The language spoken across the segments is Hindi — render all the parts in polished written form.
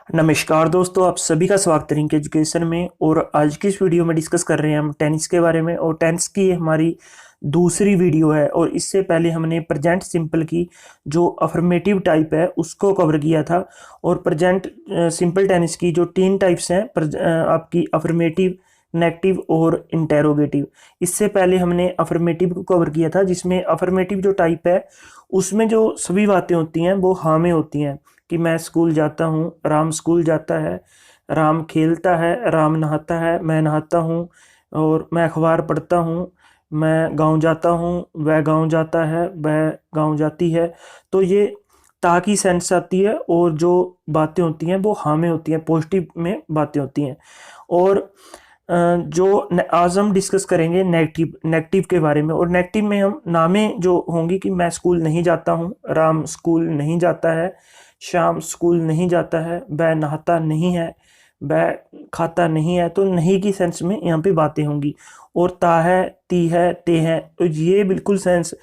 नमस्कार दोस्तों, आप सभी का स्वागत है रिंक एजुकेशन में। और आज की इस वीडियो में डिस्कस कर रहे हैं हम टेंस के बारे में। और टेंस की हमारी दूसरी वीडियो है। और इससे पहले हमने प्रेजेंट सिंपल की जो अफर्मेटिव टाइप है उसको कवर किया था। और प्रेजेंट सिंपल टेंस की जो तीन टाइप्स हैं, आपकी अफर्मेटिव, नेगेटिव और इंटेरोगेटिव। इससे पहले हमने अफर्मेटिव को कवर किया था, जिसमें अफर्मेटिव जो टाइप है उसमें जो सभी बातें होती हैं वो हाँ में होती हैं। कि मैं स्कूल जाता हूँ, राम स्कूल जाता है, राम खेलता है, राम नहाता है, मैं नहाता हूँ, और मैं अखबार पढ़ता हूँ, मैं गांव जाता हूँ, वह गांव जाता है, वह गांव जाती है। तो ये ता की सेंस आती है और जो बातें होती हैं वो हाँ में होती हैं, पॉजिटिव में बातें होती हैं। और आज हम डिस्कस करेंगे नेगेटिव नेगेटिव के बारे में। और नेगेटिव में हम नामें जो होंगी कि मैं स्कूल नहीं जाता हूँ, राम स्कूल नहीं जाता है, श्याम स्कूल नहीं जाता है, वह नहाता नहीं है, वह खाता नहीं है। तो नहीं की सेंस में यहाँ पे बातें होंगी। और ता है, ती है, ते है, तो ये बिल्कुल सेंस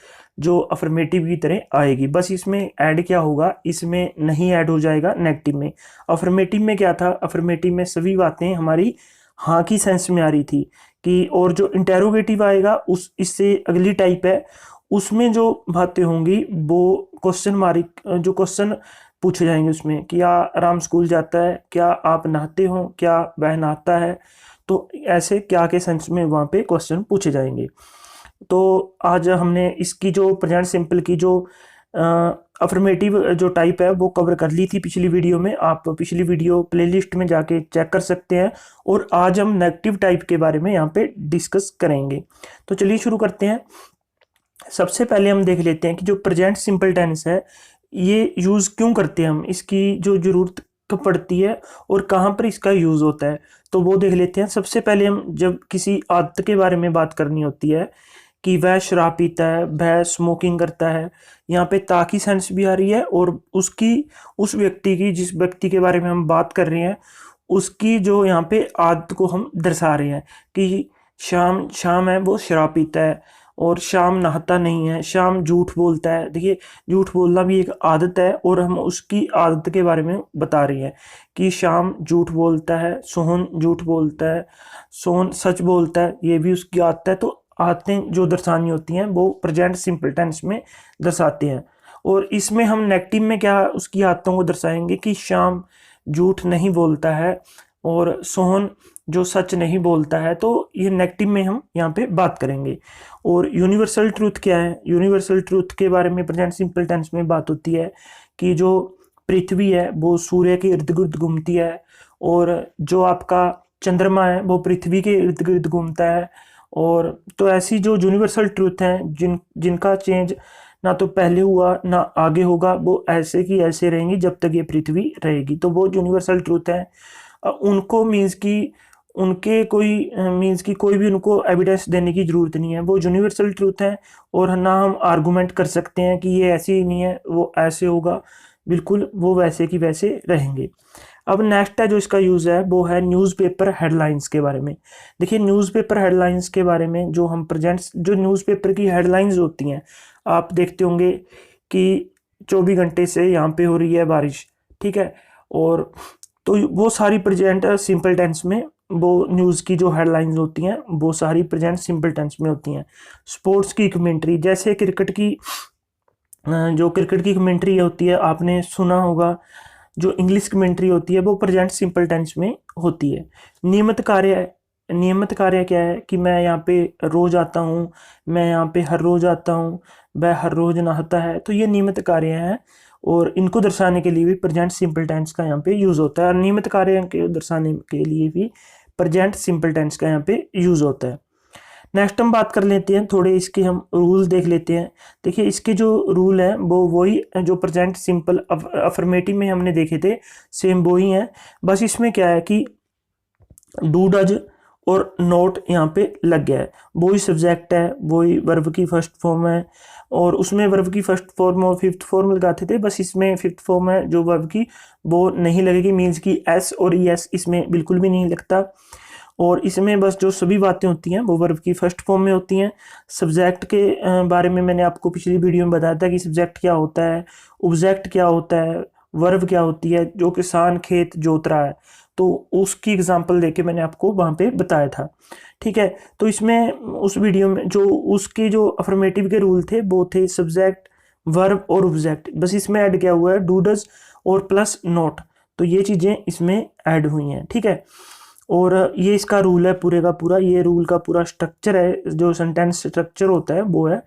जो अफर्मेटिव की तरह आएगी। बस इसमें ऐड क्या होगा, इसमें नहीं ऐड हो जाएगा नेगेटिव में। अफर्मेटिव में क्या था, अफर्मेटिव में सभी बातें हमारी हाँ की सेंस में आ रही थी कि। और जो इंटेरोगेटिव आएगा उस इससे अगली टाइप है, उसमें जो बातें होंगी वो क्वेश्चन मार्क, जो क्वेश्चन पूछे जाएंगे उसमें, क्या राम स्कूल जाता है, क्या आप नहाते हो, क्या वह नहाता है। तो ऐसे क्या के सेंस में वहाँ पे क्वेश्चन पूछे जाएंगे। तो आज हमने इसकी जो प्रेजेंट सिंपल की जो अफर्मेटिव जो टाइप है वो कवर कर ली थी पिछली वीडियो में। आप पिछली वीडियो प्लेलिस्ट में जाके चेक कर सकते हैं। और आज हम नेगेटिव टाइप के बारे में यहाँ पे डिस्कस करेंगे। तो चलिए शुरू करते हैं। सबसे पहले हम देख लेते हैं कि जो प्रेजेंट सिंपल टेंस है ये यूज़ क्यों करते हैं हम, इसकी जो ज़रूरत कब पड़ती है और कहाँ पर इसका यूज़ होता है। तो वो देख लेते हैं। सबसे पहले हम जब किसी आदत के बारे में बात करनी होती है कि वह शराब पीता है, वह स्मोकिंग करता है, यहाँ पे ताकि सेंस भी आ रही है। और उसकी, उस व्यक्ति की, जिस व्यक्ति के बारे में हम बात कर रहे हैं उसकी जो यहाँ पे आदत को हम दर्शा रहे हैं कि शाम शाम है वो शराब पीता है, और शाम नहाता नहीं है, शाम झूठ बोलता है। देखिए, झूठ बोलना भी एक आदत है और हम उसकी आदत के बारे में बता रही हैं कि शाम झूठ बोलता है, सोहन झूठ बोलता है, सोहन सच बोलता है, ये भी उसकी आदत है। तो आदतें जो दर्शानी होती हैं वो प्रेजेंट सिंपल टेंस में दर्शाते हैं। और इसमें हम नेगेटिव में क्या उसकी आदतों को दर्शाएंगे कि शाम झूठ नहीं बोलता है और सोहन जो सच नहीं बोलता है। तो ये नेगेटिव में हम यहाँ पे बात करेंगे। और यूनिवर्सल ट्रूथ क्या है, यूनिवर्सल ट्रूथ के बारे में प्रेजेंट सिंपल टेंस में बात होती है कि जो पृथ्वी है वो सूर्य के इर्द गिर्द घूमती है, और जो आपका चंद्रमा है वो पृथ्वी के इर्द गिर्द घूमता है। और तो ऐसी जो यूनिवर्सल ट्रूथ हैं जिनका चेंज ना तो पहले हुआ ना आगे होगा, वो ऐसे की ऐसे रहेंगी जब तक ये पृथ्वी रहेगी। तो वो यूनिवर्सल ट्रूथ है। उनको मीन्स की उनके कोई मीन्स की कोई भी उनको एविडेंस देने की ज़रूरत नहीं है, वो यूनिवर्सल ट्रूथ है। और ना हम आर्गूमेंट कर सकते हैं कि ये ऐसे ही नहीं है वो ऐसे होगा, बिल्कुल वो वैसे की वैसे रहेंगे। अब नेक्स्ट है जो इसका यूज़ है वो है न्यूज़पेपर हेडलाइंस के बारे में। देखिए, न्यूज़पेपर हेडलाइंस के बारे में जो हम प्रेजेंट्स, जो न्यूज़पेपर की हेडलाइंस होती हैं, आप देखते होंगे कि 24 घंटे से यहाँ पे हो रही है बारिश, ठीक है। और तो वो सारी प्रेजेंट सिंपल टेंस में, वो न्यूज़ की जो हेडलाइंस होती हैं वो सारी प्रेजेंट सिंपल टेंस में होती हैं। स्पोर्ट्स की कमेंट्री, जैसे क्रिकेट की, जो क्रिकेट की कमेंट्री होती है आपने सुना होगा, जो इंग्लिश कमेंट्री होती है वो प्रेजेंट सिंपल टेंस में होती है। नियमित कार्य, नियमित कार्य क्या है कि मैं यहाँ पे रोज आता हूँ, मैं यहाँ पे हर रोज आता हूँ, वह हर रोज नहाता है। तो ये नियमित कार्य हैं और इनको दर्शाने के लिए भी प्रेजेंट सिंपल टेंस का यहाँ पे यूज़ होता है। और नियमित कार्य के दर्शाने के लिए भी प्रेजेंट सिंपल टेंस का यहाँ पे यूज़ होता है। नेक्स्ट हम बात कर लेते हैं, थोड़े इसके हम रूल देख लेते हैं। देखिए, इसके जो रूल हैं वो वही जो प्रेजेंट सिंपल अफर्मेटिव में हमने देखे थे, सेम वही हैं। बस इसमें क्या है कि डू डज और नोट यहाँ पे लग गया है। वही सब्जेक्ट है, वही वर्ब की फर्स्ट फॉर्म है। और उसमें वर्ब की फर्स्ट फॉर्म और फिफ्थ फॉर्म लगाते थे, बस इसमें फिफ्थ फॉर्म है जो वर्ब की वो नहीं लगेगी। मीन्स की एस और ई एस इसमें बिल्कुल भी नहीं लगता। और इसमें बस जो सभी बातें होती हैं वो वर्ब की फर्स्ट फॉर्म में होती हैं। सब्जेक्ट के बारे में मैंने आपको पिछली वीडियो में बताया था कि सब्जेक्ट क्या होता है, ऑब्जेक्ट क्या होता है, वर्ब क्या होती है, जो किसान खेत जोत रहा है, तो उसकी एग्जांपल देके मैंने आपको वहाँ पे बताया था। ठीक है, तो इसमें उस वीडियो में जो उसके जो अफर्मेटिव के रूल थे वो थे सब्जेक्ट, वर्ब और ऑब्जेक्ट। बस इसमें ऐड किया हुआ है डू डज और प्लस नोट, तो ये चीज़ें इसमें ऐड हुई हैं। ठीक है, और ये इसका रूल है पूरे का पूरा, ये रूल का पूरा स्ट्रक्चर है, जो सेंटेंस स्ट्रक्चर होता है वो है।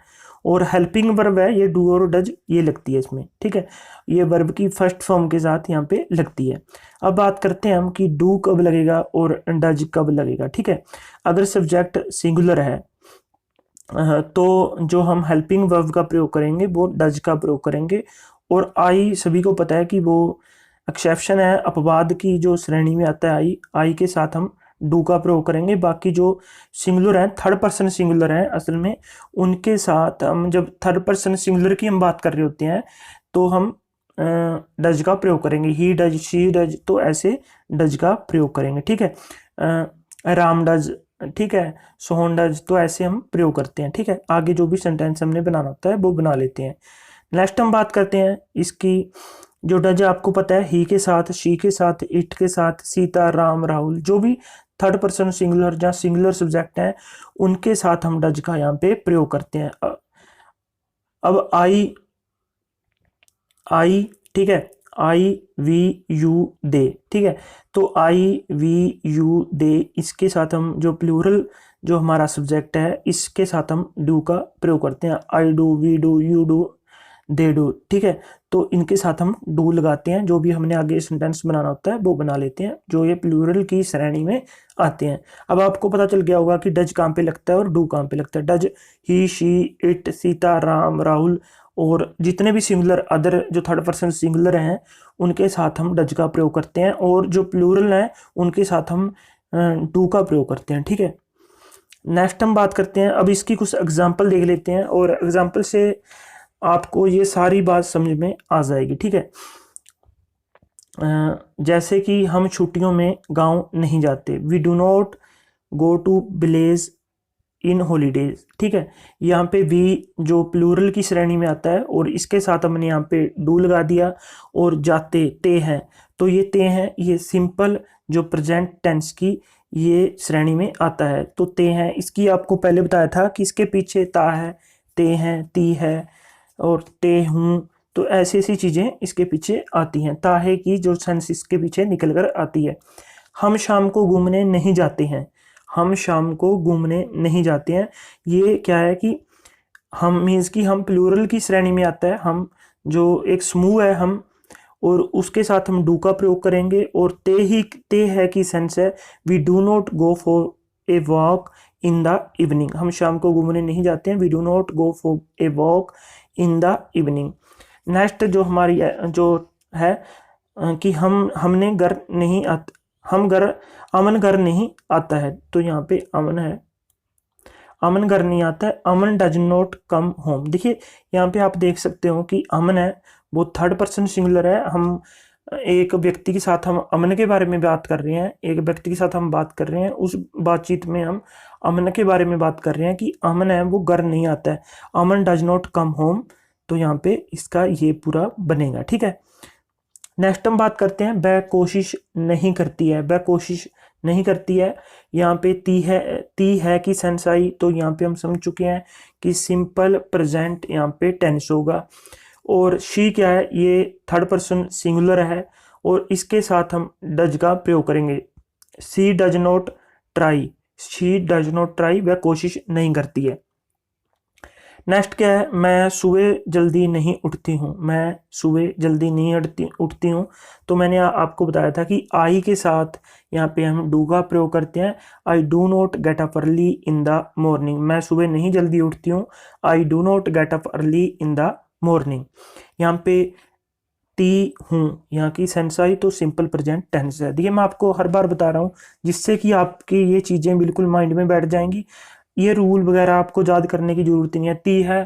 और हेल्पिंग वर्ब है ये डू और डज, ये लगती है इसमें। ठीक है, ये वर्ब की फर्स्ट फॉर्म के साथ यहाँ पे लगती है। अब बात करते हैं हम कि डू कब लगेगा और डज कब लगेगा। ठीक है, अगर सब्जेक्ट सिंगुलर है तो जो हम हेल्पिंग वर्ब का प्रयोग करेंगे वो डज का प्रयोग करेंगे। और आई सभी को पता है कि वो एक्सेप्शन है, अपवाद की जो श्रेणी में आता है आई के साथ हम डू का प्रयोग करेंगे। बाकी जो सिंगुलर हैं, थर्ड पर्सन सिंगुलर हैं असल में, उनके साथ हम जब थर्ड पर्सन सिंगुलर की हम बात कर रहे होते हैं तो हम डज का प्रयोग करेंगे, ही डज, शी डज, तो ऐसे डज का प्रयोग करेंगे। ठीक है, राम डज, ठीक है, सोहन डज, तो ऐसे हम प्रयोग करते हैं। ठीक है, आगे जो भी सेंटेंस हमने बनाना होता है वो बना लेते हैं। नेक्स्ट हम बात करते हैं इसकी, जो डज आपको पता है ही के साथ, शी के साथ, इट के साथ, सीता, राम, राहुल, जो भी थर्ड पर्सन सिंगुलर जहाँ सिंगुलर सब्जेक्ट हैं उनके साथ हम डज का यहाँ पे प्रयोग करते हैं। अब आई, ठीक है, आई वी यू दे, ठीक है, तो आई वी यू दे, इसके साथ हम जो प्लूरल जो हमारा सब्जेक्ट है इसके साथ हम डू का प्रयोग करते हैं। I do, we do, you do, they do. ठीक है, तो इनके साथ हम डू लगाते हैं, जो भी हमने आगे सेंटेंस बनाना होता है वो बना लेते हैं, जो ये प्लूरल की श्रेणी में आते हैं। अब आपको पता चल गया होगा कि डज कहाँ पे लगता है और डू कहाँ पे लगता है। Does he, she, it, Sita, Ram, Rahul और जितने भी सिंगुलर अदर जो थर्ड पर्सन सिंगुलर हैं उनके साथ हम डज का प्रयोग करते हैं, और जो प्लूरल हैं उनके साथ हम डू का प्रयोग करते हैं। ठीक है, नेक्स्ट हम बात करते हैं, अब इसकी कुछ एग्जाम्पल देख लेते हैं और एग्जाम्पल से आपको ये सारी बात समझ में आ जाएगी। ठीक है, जैसे कि हम छुट्टियों में गांव नहीं जाते, we do not go to village in holidays. ठीक है, यहाँ पे वी जो प्लूरल की श्रेणी में आता है और इसके साथ हमने यहाँ पे डू लगा दिया, और जाते ते हैं, तो ये ते हैं ये सिंपल जो प्रेजेंट टेंस की ये श्रेणी में आता है। तो ते हैं, इसकी आपको पहले बताया था कि इसके पीछे ता है, ते हैं, ती है और ते हूँ, तो ऐसी ऐसी चीज़ें इसके पीछे आती हैं। ताहे की जो सेंस इसके पीछे निकल कर आती है। हम शाम को घूमने नहीं जाते हैं, हम शाम को घूमने नहीं जाते हैं, ये क्या है कि हम मीन्स कि हम प्लूरल की श्रेणी में आता है, हम जो एक समूह है हम, और उसके साथ हम डू का प्रयोग करेंगे। और ते है की सेंस है we do not go for a walk in the evening, हम शाम को घूमने नहीं जाते हैं, we do not go for a walk in the evening. Next जो हमारी जो है कि हमने घर नहीं हम घर, अमन घर नहीं आता है, तो यहाँ पे अमन है, अमन घर नहीं आता है, अमन डज नॉट कम होम। देखिए यहाँ पे आप देख सकते हो कि अमन है वो थर्ड पर्सन सिंगुलर है, हम एक व्यक्ति के साथ हम अमन के बारे में बात कर रहे हैं, एक व्यक्ति के साथ हम बात कर रहे हैं, उस बातचीत में हम अमन के बारे में बात कर रहे हैं कि अमन है वो घर नहीं आता है, अमन डज नॉट कम होम, तो यहाँ पे इसका ये पूरा बनेगा। ठीक है, नेक्स्ट हम बात करते हैं वह कोशिश नहीं करती है, वह कोशिश नहीं करती है, यहाँ पे ती है कि सेंस आई, तो यहाँ पे हम समझ चुके हैं कि सिंपल प्रेजेंट यहाँ पे टेंस होगा। और शी क्या है, ये थर्ड पर्सन सिंगुलर है और इसके साथ हम डज का प्रयोग करेंगे। She does not try, she does not try, वह कोशिश नहीं करती है। नेक्स्ट क्या है, मैं सुबह जल्दी नहीं उठती हूँ, मैं सुबह जल्दी नहीं उठती हूँ, तो मैंने आपको बताया था कि आई के साथ यहाँ पे हम डू का प्रयोग करते हैं। I do not get up early in the morning, मैं सुबह नहीं जल्दी उठती हूँ, I do not get up early in the morning. यहाँ पे टी हूँ, यहाँ की सेंस आई, तो सिंपल प्रेजेंट टेंस है। देखिए मैं आपको हर बार बता रहा हूँ जिससे कि आपकी ये चीज़ें बिल्कुल माइंड में बैठ जाएंगी, ये रूल वगैरह आपको याद करने की जरूरत नहीं है।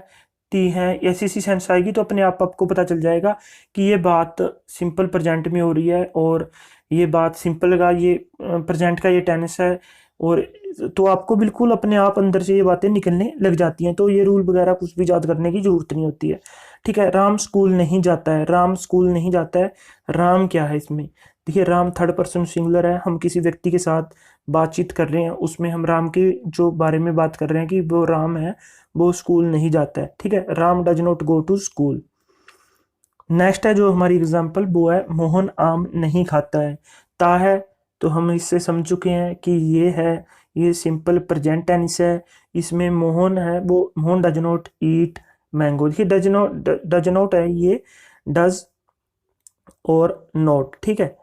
ती है ऐसी ऐसी सेंस आएगी तो अपने आप आपको पता चल जाएगा कि ये बात सिंपल प्रेजेंट में हो रही है, और ये बात सिंपल का ये प्रेजेंट का ये टेंस है, और तो आपको बिल्कुल अपने आप अंदर से ये बातें निकलने लग जाती हैं। तो ये रूल वगैरह कुछ भी याद करने की जरूरत नहीं होती है। ठीक है, राम स्कूल नहीं जाता है, राम स्कूल नहीं जाता है। राम क्या है इसमें? देखिए, राम थर्ड पर्सन सिंगुलर है, हम किसी व्यक्ति के साथ बातचीत कर रहे हैं, उसमें हम राम के जो बारे में बात कर रहे हैं कि वो राम है, वो स्कूल नहीं जाता है। ठीक है, Ram does not go to school. Next है जो हमारी एग्जाम्पल, वो है मोहन आम नहीं खाता है। ता है तो हम इससे समझ चुके हैं कि ये है, ये सिंपल प्रेजेंट टेंस है। इसमें मोहन है, वो Mohan does not eat mango. देखिए, डज नॉट है, ये डज और नॉट। ठीक है,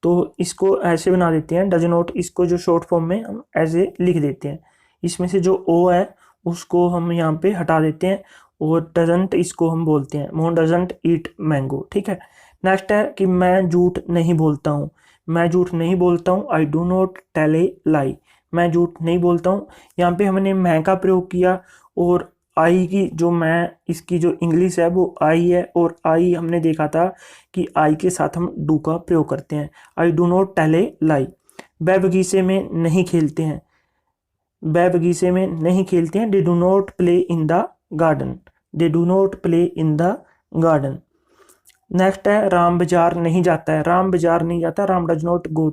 तो इसको ऐसे बना देते हैं, डज नॉट, इसको जो शॉर्ट फॉर्म में हम ऐसे लिख देते हैं। इसमें से जो ओ है उसको हम यहाँ पे हटा देते हैं, और डजंट इसको हम बोलते हैं, मोहन डजंट ईट मैंगो। ठीक है, नेक्स्ट है कि मैं झूठ नहीं बोलता हूँ। मैं झूठ नहीं बोलता हूँ, I do not tell a lie. मैं झूठ नहीं बोलता हूँ, यहाँ पे हमने मैं का प्रयोग किया, और आई की जो मैं, इसकी जो इंग्लिश है वो आई है, और आई हमने देखा था कि आई के साथ हम डू का प्रयोग करते हैं। I do not tell a lie. वह बगीचे में नहीं खेलते हैं, वह बगीचे में नहीं खेलते हैं, they do not play in the garden. They do not play in the garden. Next है राम बाजार नहीं जाता है। राम बाजार नहीं जाता, Ram does not go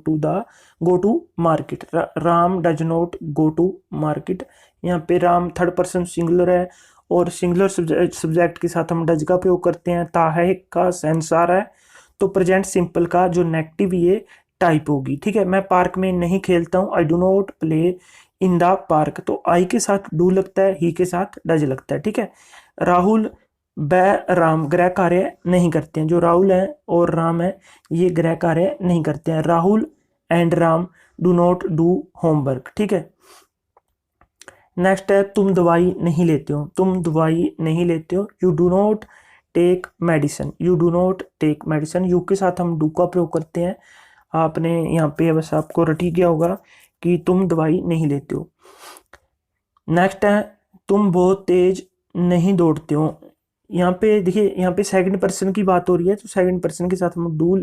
to market. Ram does not go to market. यहाँ पे राम थर्ड पर्सन सिंगुलर है, और सिंगुलर सब्जेक्ट के साथ हम डज का प्रयोग करते हैं। ता है का सेंस आ रहा है, तो प्रेजेंट सिंपल का जो नेगेटिव ये टाइप होगी। ठीक है, मैं पार्क में नहीं खेलता हूँ, I do not play in the park. तो आई के साथ डू लगता है, ही के साथ डज लगता है। ठीक है, राहुल व राम गृह कार्य नहीं करते हैं। जो राहुल है और राम है, ये गृह कार्य नहीं करते हैं। Rahul and Ram do not do homework. ठीक है, नेक्स्ट है तुम दवाई नहीं लेते हो। तुम दवाई नहीं लेते हो, you do not take medicine. You do not take medicine, you के साथ हम डू का प्रयोग करते हैं। आपने यहाँ पे बस आपको रटी गया होगा कि तुम दवाई नहीं लेते हो। नेक्स्ट है तुम बहुत तेज नहीं दौड़ते हो। यहाँ पे देखिए, यहाँ पे सेकंड पर्सन की बात हो रही है, तो सेकंड पर्सन के साथ हम डू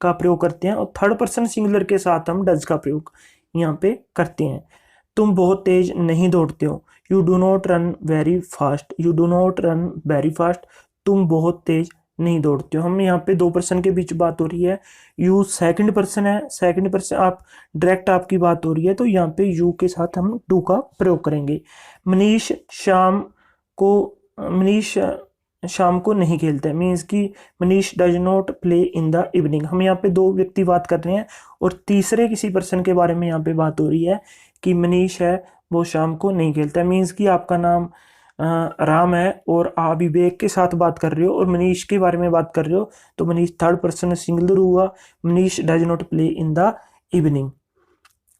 का प्रयोग करते हैं, और थर्ड पर्सन सिंगुलर के साथ हम डज का प्रयोग यहाँ पे करते हैं। तुम बहुत तेज नहीं दौड़ते हो, you do not run very fast. You do not run very fast, तुम बहुत तेज नहीं दौड़ते हो। हम यहाँ पे दो पर्सन के बीच बात हो रही है, यू सेकंड पर्सन है, सेकंड पर्सन आप डायरेक्ट आपकी बात हो रही है, तो यहाँ पे यू के साथ हम डू का प्रयोग करेंगे। मनीष शाम को नहीं खेलता है, मीन्स कि Manish does not play in the evening. हम यहाँ पे दो व्यक्ति बात कर रहे हैं, और तीसरे किसी पर्सन के बारे में यहाँ पे बात हो रही है कि मनीष है, वो शाम को नहीं खेलता है। मीन्स कि आपका नाम राम है, और आप विवेक के साथ बात कर रहे हो, और मनीष के बारे में बात कर रहे हो, तो मनीष थर्ड पर्सन सिंगुलर हुआ। Manish does not play in the evening.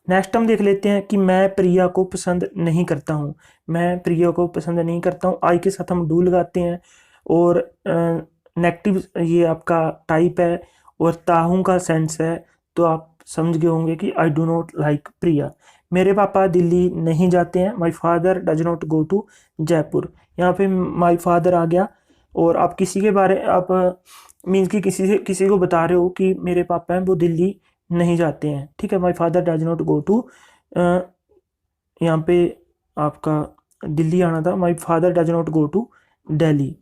Next हम देख लेते हैं कि मैं प्रिया को पसंद नहीं करता हूँ। मैं प्रिया को पसंद नहीं करता हूँ, आई के साथ हम डू लगाते हैं, और नेगेटिव ये आपका टाइप है, और ताहू का सेंस है, तो आप समझ गए होंगे कि I do not like Priya. मेरे पापा दिल्ली नहीं जाते हैं, my father does not go to Jaipur. यहाँ पे माई फादर आ गया, और आप किसी के बारे आप मीन्स कि किसी को बता रहे हो कि मेरे पापा हैं, वो दिल्ली नहीं जाते हैं। ठीक है, my father does not go to, यहाँ पे आपका दिल्ली आना था, my father does not go to Delhi.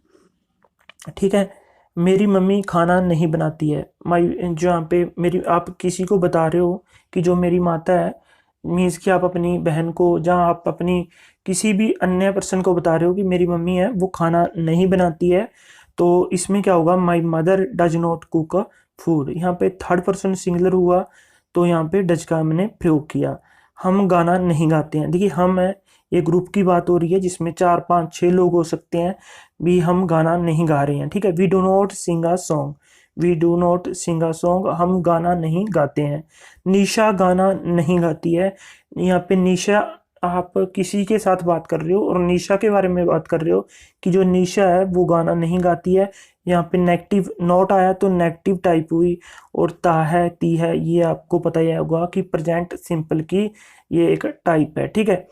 ठीक है, मेरी मम्मी खाना नहीं बनाती है। माई जहाँ पे मेरी, आप किसी को बता रहे हो कि जो मेरी माता है, मीन्स कि आप अपनी बहन को, जहाँ आप अपनी किसी भी अन्य पर्सन को बता रहे हो कि मेरी मम्मी है, वो खाना नहीं बनाती है, तो इसमें क्या होगा, my mother does not cook food. यहाँ पे थर्ड पर्सन सिंगुलर हुआ, तो यहाँ पे डज का हमने प्रयोग किया। हम गाना नहीं गाते हैं। देखिए, हम है, ये ग्रुप की बात हो रही है जिसमें 4 5 6 लोग हो सकते हैं भी। हम गाना नहीं गा रहे हैं। ठीक है, we do not sing a song. We do not sing a song, हम गाना नहीं गाते हैं। निशा गाना नहीं गाती है। यहाँ पे निशा, आप किसी के साथ बात कर रहे हो, और निशा के बारे में बात कर रहे हो कि जो निशा है वो गाना नहीं गाती है। यहाँ पे नेगेटिव नॉट आया, तो नेगेटिव टाइप हुई, और ता है, ती है, ये आपको पता ही होगा कि प्रेजेंट सिंपल की ये एक टाइप है। ठीक है,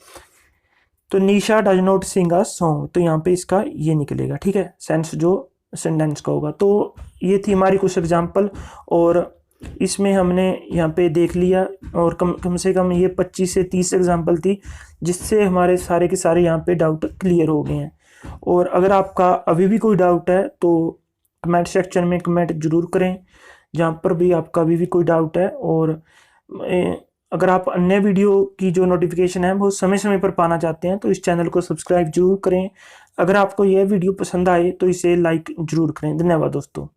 तो Nisha does not sing a song, तो यहाँ पे इसका ये निकलेगा। ठीक है, सेंस जो सेंटेंस का होगा। तो ये थी हमारी कुछ एग्जाम्पल, और इसमें हमने यहाँ पे देख लिया और कम से कम ये 25 से 30 एग्जाम्पल थी, जिससे हमारे सारे के सारे यहाँ पे डाउट क्लियर हो गए हैं। और अगर आपका अभी भी कोई डाउट है तो कमेंट सेक्शन में कमेंट जरूर करें, जहाँ पर भी आपका अभी भी कोई डाउट है। और अगर आप अन्य वीडियो की जो नोटिफिकेशन है वो समय समय पर पाना चाहते हैं तो इस चैनल को सब्सक्राइब जरूर करें। अगर आपको यह वीडियो पसंद आए तो इसे लाइक जरूर करें। धन्यवाद दोस्तों।